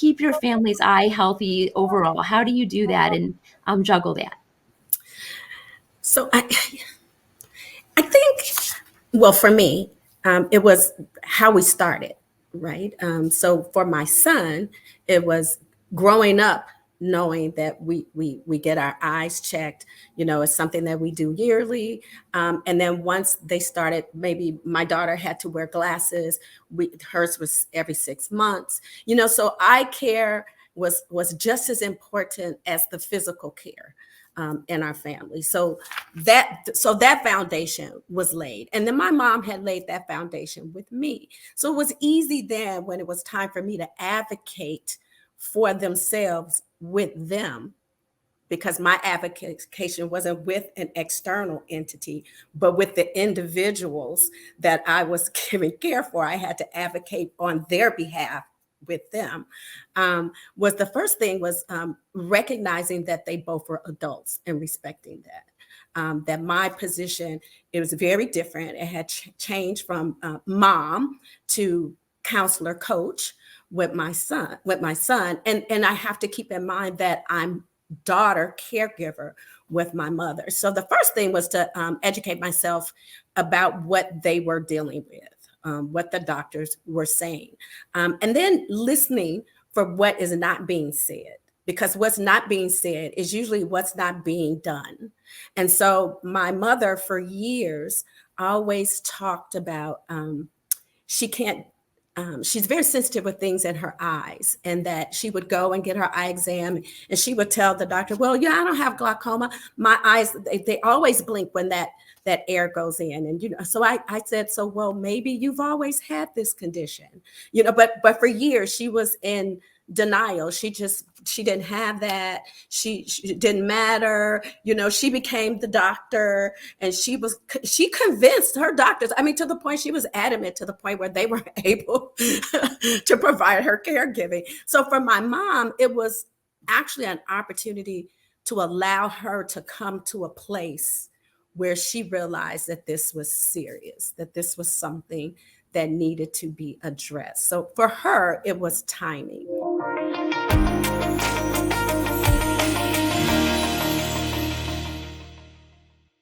keep your family's eye healthy overall? How do you do that and juggle that? So I think, well, for me, it was how we started, right? So for my son, it was growing up knowing that we get our eyes checked. It's something that we do yearly. And then once they started, maybe my daughter had to wear glasses. Hers was every 6 months. So eye care was just as important as the physical care in our family. So that foundation was laid, and then my mom had laid that foundation with me. So it was easy then when it was time for me to advocate for themselves with them, because my advocation wasn't with an external entity, but with the individuals that I was giving care for. I had to advocate on their behalf with them. Was the first thing was recognizing that they both were adults and respecting that. That my position, it was very different. It had changed from mom to counselor coach with my son, and I have to keep in mind that I'm daughter caregiver with my mother. So the first thing was to educate myself about what they were dealing with, what the doctors were saying, and then listening for what is not being said. Because what's not being said is usually what's not being done. And so my mother, for years, always talked about she can't she's very sensitive with things in her eyes, and that she would go and get her eye exam, and she would tell the doctor, well, yeah, I don't have glaucoma. My eyes, they always blink when that air goes in. And so I said, so well, maybe you've always had this condition. But for years she was in denial. She didn't have that. She didn't matter. She became the doctor, and she convinced her doctors, I mean, to the point, she was adamant, to the point where they were able to provide her caregiving. So for my mom, it was actually an opportunity to allow her to come to a place where she realized that this was serious, that this was something that needed to be addressed. So for her, it was timing.